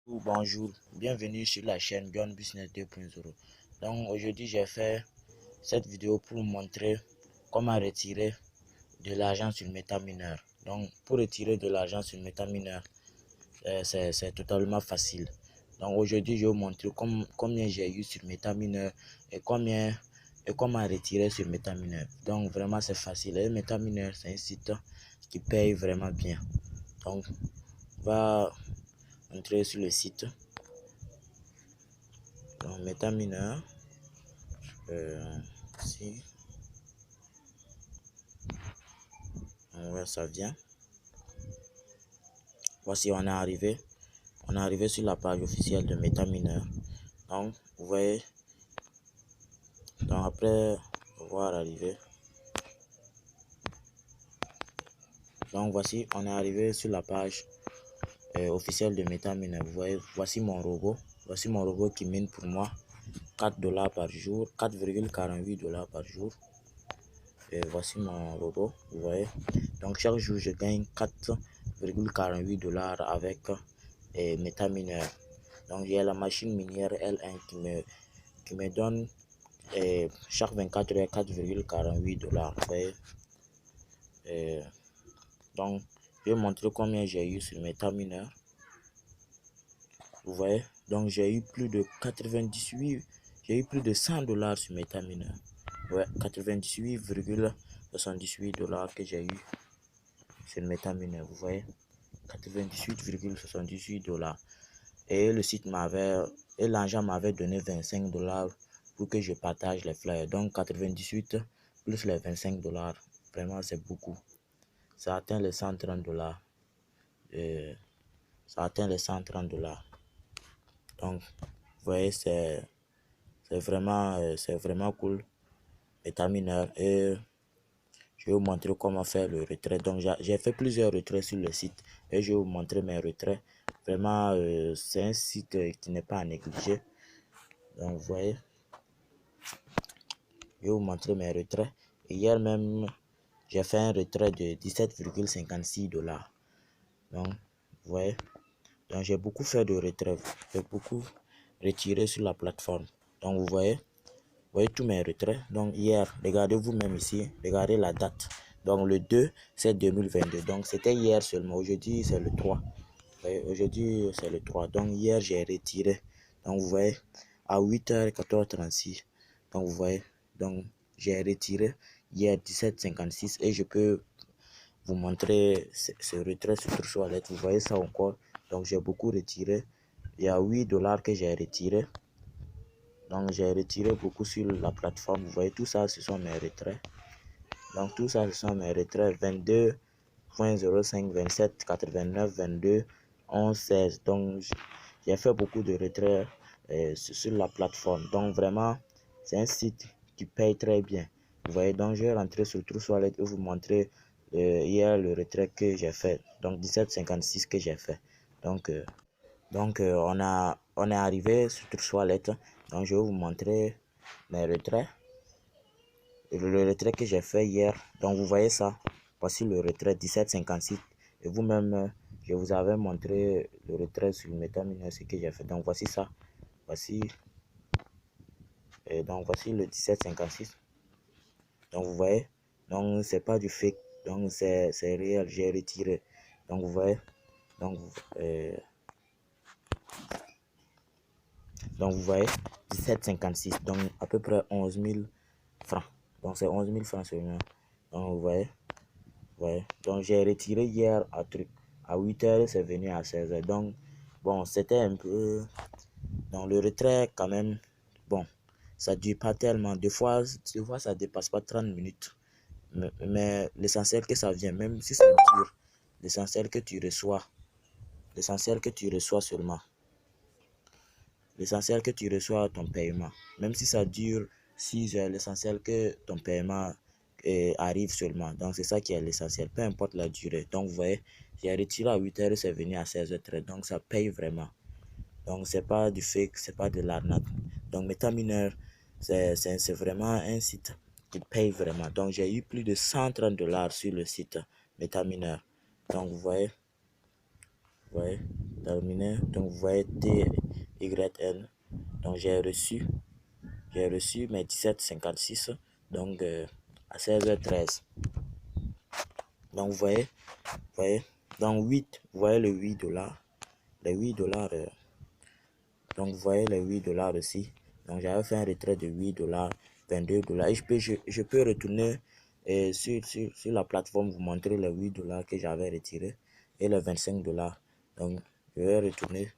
Bonjour, bienvenue sur la chaîne Gun Business 2.0. Donc aujourd'hui j'ai fait cette vidéo pour vous montrer comment retirer de l'argent sur MetaMiner. Donc pour retirer de l'argent sur MetaMiner, c'est totalement facile. Donc aujourd'hui je vais vous montrer combien j'ai eu sur MetaMiner et comment retirer sur MetaMiner. Donc vraiment c'est facile. Et MetaMiner c'est un site qui paye vraiment bien. Donc on va entrer sur le site. Donc MetaMiner, ici, on voit ça vient. Voici, on est arrivé sur la page officielle de MetaMiner. Donc vous voyez, donc après avoir arrivé, donc voici, on est arrivé sur la page officielle de MetaMiner. Vous voyez, voici mon robot qui mine pour moi 4 dollars par jour, 4,48 dollars par jour. Et voici mon robot, vous voyez. Donc chaque jour je gagne 4,48 dollars avec MetaMiner. Donc j'ai la machine minière L1 qui me donne chaque 24 heures 4,48 dollars. Vous voyez. Donc je vais montrer combien j'ai eu sur MetaMiner. Vous voyez. Donc j'ai eu plus de 98, j'ai eu plus de 100 dollars sur MetaMiner. Ouais, 98,78 dollars que j'ai eu sur MetaMiner, vous voyez, 98,78 dollars. Et le site et l'agent m'avait donné 25 dollars pour que je partage les flyers. Donc 98 plus les 25 dollars, vraiment c'est beaucoup. Ça atteint les 130 dollars. Ça atteint les 130 dollars. Donc, vous voyez, c'est vraiment cool. MetaMiner. Et je vais vous montrer comment faire le retrait. Donc j'ai fait plusieurs retraits sur le site et je vais vous montrer mes retraits. Vraiment c'est un site qui n'est pas à négliger. Donc vous voyez, je vais vous montrer mes retraits. Et hier même j'ai fait un retrait de 17,56 dollars. Donc vous voyez, donc j'ai beaucoup fait de retraits, j'ai beaucoup retiré sur la plateforme. Donc vous voyez tous mes retraits. Donc hier, regardez vous-même ici, regardez la date. Donc le 2 c'est 2022. Donc c'était hier seulement. Aujourd'hui c'est le 3. Aujourd'hui c'est le 3. Donc hier j'ai retiré. Donc vous voyez à 8h14:36. Donc vous voyez. Donc j'ai retiré hier 17,56 et je peux vous montrer ce retrait sur True Wallet. Vous voyez ça encore. Donc j'ai beaucoup retiré. Il y a 8 dollars que j'ai retiré. Donc j'ai retiré beaucoup sur la plateforme. Vous voyez tout ça, ce sont mes retraits. Donc tout ça, ce sont mes retraits. 22.05, 27, 89, 22, 11, 16. Donc j'ai fait beaucoup de retraits sur la plateforme. Donc vraiment, c'est un site qui paye très bien. Vous voyez, donc je vais rentrer sur True Wallet et vous montrer hier le retrait que j'ai fait. Donc 17,56 que j'ai fait. Donc on est arrivé sur True Wallet. Donc je vais vous montrer mes retraits. Le retrait que j'ai fait hier. Donc vous voyez ça. Voici le retrait 17,56. Et vous-même, je vous avais montré le retrait sur MetaMiner, ce que j'ai fait. Donc voici ça. Voici. Et donc voici le 17,56. Donc vous voyez. Donc c'est pas du fake. Donc c'est réel. J'ai retiré. Donc vous voyez. Donc vous voyez 17,56, donc à peu près 11 000 francs. Donc c'est 11 000 francs seulement. Donc vous voyez, donc j'ai retiré hier à 8h, c'est venu à 16h. Donc bon, c'était un peu dans le retrait quand même. Bon, ça dure pas tellement. Des fois ça dépasse pas 30 minutes. Mais l'essentiel que ça vient, même si ça dure, l'essentiel que tu reçois seulement. L'essentiel que tu reçois ton paiement. Même si ça dure 6 heures, l'essentiel que ton paiement arrive seulement. Donc c'est ça qui est l'essentiel, peu importe la durée. Donc vous voyez, j'ai retiré à 8 heures, c'est venu à 16h13. Donc ça paye vraiment. Donc c'est pas du fake, c'est pas de l'arnaque. Donc MetaMiner, c'est vraiment un site qui paye vraiment. Donc j'ai eu plus de 130 dollars sur le site MetaMiner. Donc vous voyez. terminé. Donc vous voyez TYN. Donc j'ai reçu mes 17,56 donc à 16h13. Donc vous voyez, dans 8, vous voyez le 8 $, les 8 $, donc vous voyez les 8 $ aussi. Donc j'avais fait un retrait de 8 $, 22 $, et je peux retourner sur la plateforme, vous montrer les 8 $ que j'avais retiré et les 25 $. Donc je vais retourner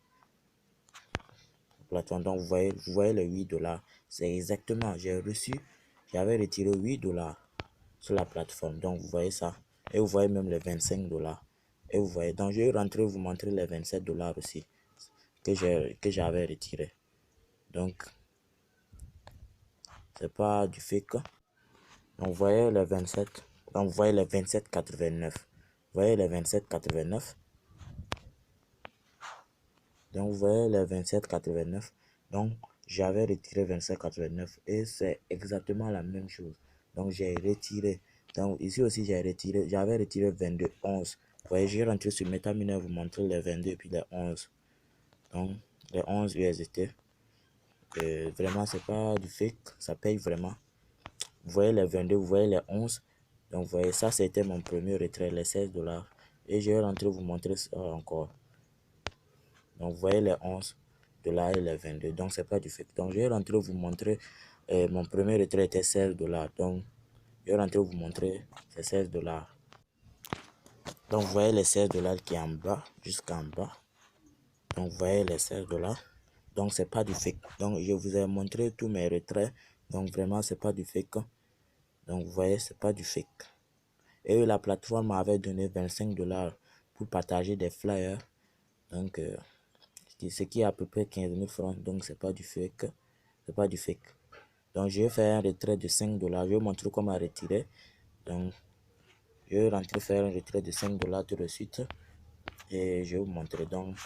la plateforme. Donc vous voyez les 8 $, c'est exactement, j'avais retiré 8 $ sur la plateforme. Donc vous voyez ça, et vous voyez même les 25 $. Et vous voyez, donc je vais rentrer vous montrer les 27 $ aussi que j'avais retiré. Donc c'est pas du fake. Donc vous voyez les 27, donc vous voyez les 27,89, vous voyez les 27,89, donc vous voyez les 27,89, donc j'avais retiré 27,89 et c'est exactement la même chose. Donc j'ai retiré, donc ici aussi j'avais retiré 22,11. Vous voyez, j'ai rentré sur MetaMiner, vous montrer les 22 et puis les 11. Donc les 11 USDT. Vraiment c'est pas du fake, ça paye vraiment. Vous voyez les 22, vous voyez les 11. Donc vous voyez, ça c'était mon premier retrait, les 16 $. Et je vais rentrer vous montrer ça encore. Donc vous voyez les 11 $ et les 22. Donc c'est pas du fake. Donc je vais rentrer vous montrer, mon premier retrait était 16 $. Donc je vais rentrer vous montrer ces 16 $. Donc vous voyez les 16 $ qui est en bas, jusqu'en bas. Donc vous voyez les 16 $. Donc c'est pas du fake. Donc je vous ai montré tous mes retraits. Donc vraiment c'est pas du fake. Donc vous voyez, c'est pas du fake. Et la plateforme m'avait donné 25 $ pour partager des flyers. Donc ce qui est à peu près 15 000 francs. Donc c'est pas du fake. C'est pas du fake. Donc je vais faire un retrait de 5 $. Je vais vous montrer comment retirer. Donc je vais rentrer faire un retrait de 5 $ tout de suite. Et je vais vous montrer. Donc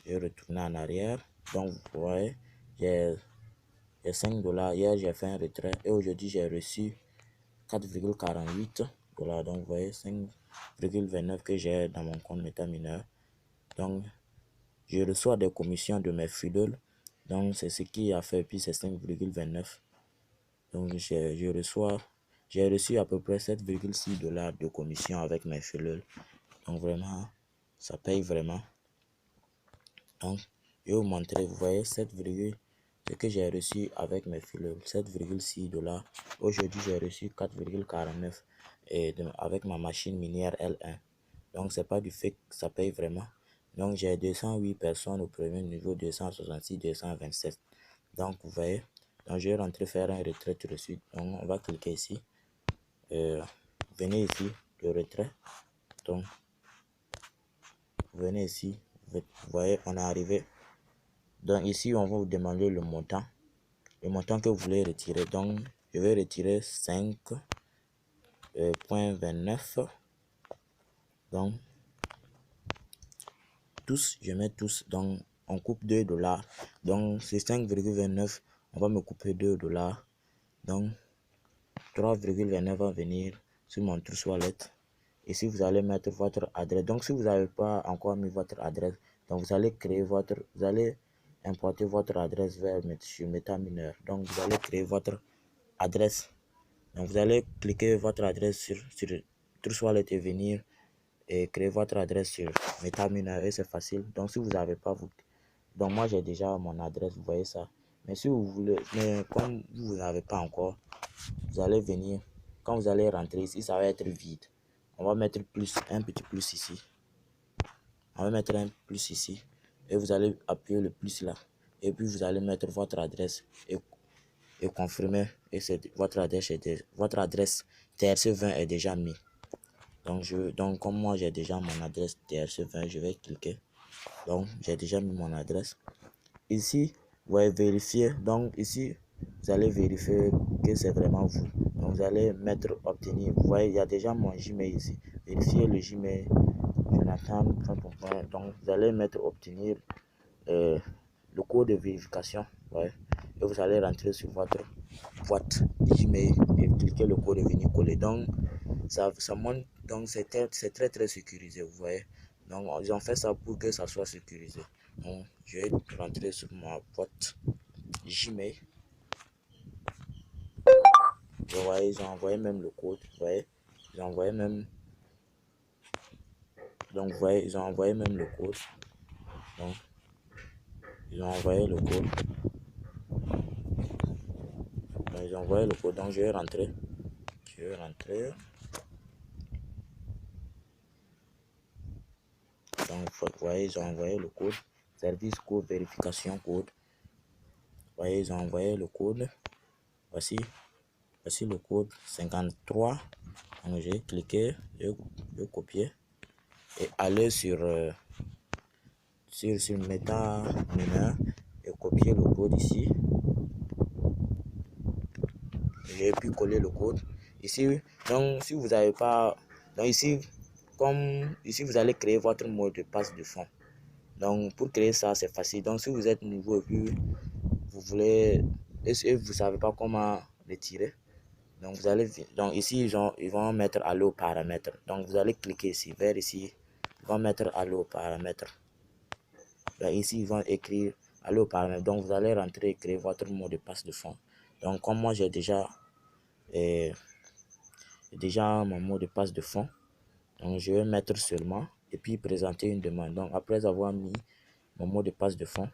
je vais retourner en arrière. Donc vous voyez, j'ai 5 $. Hier j'ai fait un retrait. Et aujourd'hui j'ai reçu 4,48 $. Donc vous voyez 5,29 que j'ai dans mon compte MetaMiner. Donc je reçois des commissions de mes fidèles. Donc c'est ce qui a fait, puis c'est 5,29. Donc j'ai reçu à peu près 7,6 $ de commission avec mes fidèles. Donc vraiment ça paye vraiment. Donc je vais vous montrer, vous voyez ce que j'ai reçu avec mes fidèles, 7,6 $. Aujourd'hui j'ai reçu 4,49 et avec ma machine minière L1. Donc c'est pas du fake, ça paye vraiment. Donc j'ai 208 personnes au premier niveau, 266, 227. Donc vous voyez, donc je vais rentrer faire un retrait tout de suite. Donc on va cliquer ici. Venez ici, le retrait. Donc venez ici, vous voyez, on est arrivé. Donc ici on va vous demander le montant que vous voulez retirer. Donc je vais retirer 5,29. Donc tous, je mets tous. Donc on coupe 2 $. Donc c'est 5,29, on va me couper 2 $. Donc 3,29 va venir sur mon Trust Wallet. Ici vous allez mettre votre adresse. Donc si vous n'avez pas encore mis votre adresse, donc vous allez importer votre adresse sur MetaMiner. Donc vous allez créer votre adresse. Donc vous allez cliquer votre adresse sur Trust Wallet et venir et créer votre adresse sur MetaMiner, et c'est facile. Donc si vous n'avez pas donc moi j'ai déjà mon adresse, vous voyez ça. Mais si vous voulez, mais comme vous n'avez pas encore, vous allez venir, quand vous allez rentrer ici, ça va être vide. On va mettre un petit plus ici. On va mettre un plus ici. Et vous allez appuyer le plus là. Et puis vous allez mettre votre adresse et confirmer. Et votre adresse TRC20 est déjà mis. Donc comme moi j'ai déjà mon adresse TRC20, je vais cliquer. Donc j'ai déjà mis mon adresse. Ici, vous allez vérifier. Donc ici, vous allez vérifier que c'est vraiment vous. Donc vous allez mettre obtenir. Vous voyez, il y a déjà mon Gmail ici. Vérifiez le Gmail. Jonathan. Donc vous allez mettre obtenir le code de vérification. Ouais. Et vous allez rentrer sur votre boîte Gmail et cliquer le code de venir coller. Donc ça monte. Donc c'est très sécurisé. Vous voyez. Donc, ils ont fait ça pour que ça soit sécurisé. Donc, je vais rentrer sur ma boîte Gmail. Vous voyez, ils ont envoyé même le code. Vous voyez, ils ont envoyé même. Donc, vous voyez, ils ont envoyé même le code. Donc, ils ont envoyé le code. Donc, ils ont envoyé le code. Donc, je vais rentrer. Je vais rentrer. Donc, vous voyez, ils ont envoyé le code. Service code, vérification code. Vous voyez, ils ont envoyé le code. Voici le code 53. Donc, j'ai cliqué, je vais copier et aller sur Meta mineur et copier le code ici. J'ai pu coller le code ici. Donc, si vous n'avez pas, donc ici, comme ici, vous allez créer votre mot de passe de fond. Donc, pour créer ça, c'est facile. Donc, si vous êtes nouveau et puis vous voulez, et vous savez pas comment retirer, donc vous allez, donc ici ils vont mettre aller aux paramètres. Donc vous allez cliquer ici, vers ici, ils vont mettre aller aux paramètres. Donc ici ils vont écrire aller aux paramètres. Donc vous allez rentrer et créer votre mot de passe de fond. Donc comme moi j'ai déjà mon mot de passe de fond, donc je vais mettre seulement et puis présenter une demande. Donc après avoir mis mon mot de passe de fond,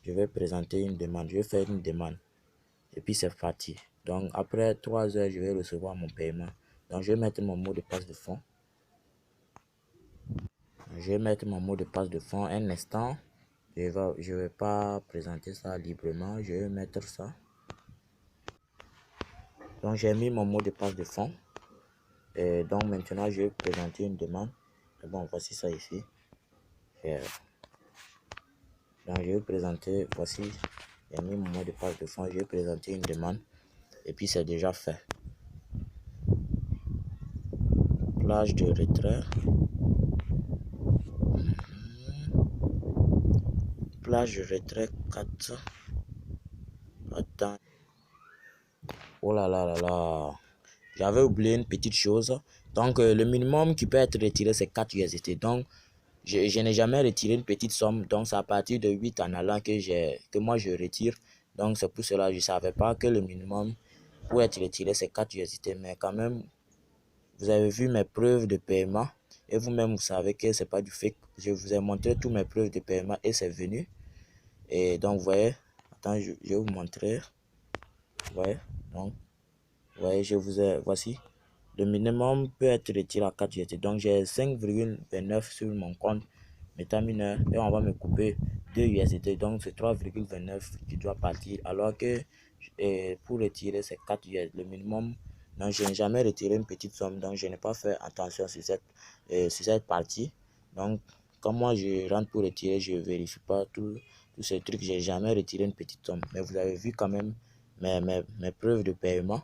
je vais présenter une demande. Je vais faire une demande. Et puis c'est parti. Donc après 3 heures, je vais recevoir mon paiement. Donc je vais mettre mon mot de passe de fond. Je vais mettre mon mot de passe de fond un instant. Je vais pas présenter ça librement. Je vais mettre ça. Donc j'ai mis mon mot de passe de fond. Et donc maintenant je vais présenter une demande. Et bon, voici ça ici. Donc je vais présenter, voici, j'ai mis mon mot de passe de fond. Je vais présenter une demande. Et puis c'est déjà fait. Plage de retrait. Plage de retrait 4. Attends. Oh là là là là. J'avais oublié une petite chose. Donc, le minimum qui peut être retiré, c'est 4 USDT. Donc, je n'ai jamais retiré une petite somme. Donc, c'est à partir de 8 en allant que moi je retire. Donc, c'est pour cela que je ne savais pas que le minimum pour être retiré, c'est 4 USDT. Mais quand même, vous avez vu mes preuves de paiement. Et vous-même, vous savez que ce n'est pas du fake. Je vous ai montré toutes mes preuves de paiement et c'est venu. Et donc, vous voyez, attends, je vais vous montrer. Vous voyez, donc, vous voyez, voici. Le minimum peut être retiré à 4 USDT. Donc, j'ai 5,29 sur mon compte MetaMiner et on va me couper 2 USDT. Donc, c'est 3,29 qui doit partir. Alors que pour retirer, c'est 4 USDT. Le minimum, donc je n'ai jamais retiré une petite somme. Donc, je n'ai pas fait attention sur cette partie. Donc, comme moi, je rentre pour retirer, je ne vérifie pas tous ces trucs. Je n'ai jamais retiré une petite somme. Mais vous avez vu quand même mes preuves de paiement.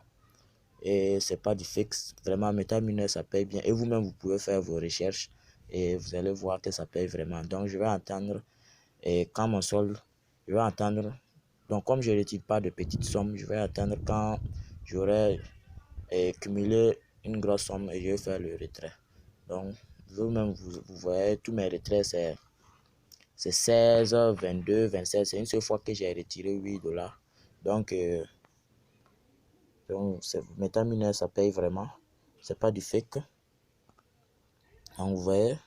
Et c'est pas du fixe. Vraiment, MetaMiner, ça paye bien. Et vous-même, vous pouvez faire vos recherches et vous allez voir que ça paye vraiment. Donc, je vais attendre et quand mon solde, je vais attendre. Donc, comme je ne retire pas de petites sommes, je vais attendre quand j'aurai cumulé une grosse somme et je vais faire le retrait. Donc, vous-même, vous voyez, tous mes retraits, c'est 16, 22, 27. C'est une seule fois que j'ai retiré 8 $. Donc, MetaMiner, ça paye vraiment. C'est pas du fake. Donc, vous voyez.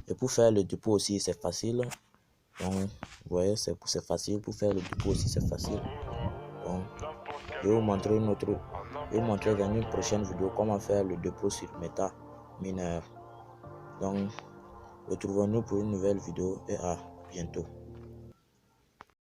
Et pour faire le dépôt aussi, c'est facile. Donc, vous voyez, c'est facile. Pour faire le dépôt aussi, c'est facile. Donc, je vais vous montrer dans une prochaine vidéo comment faire le dépôt sur MetaMiner. Donc, retrouvons-nous pour une nouvelle vidéo et à bientôt.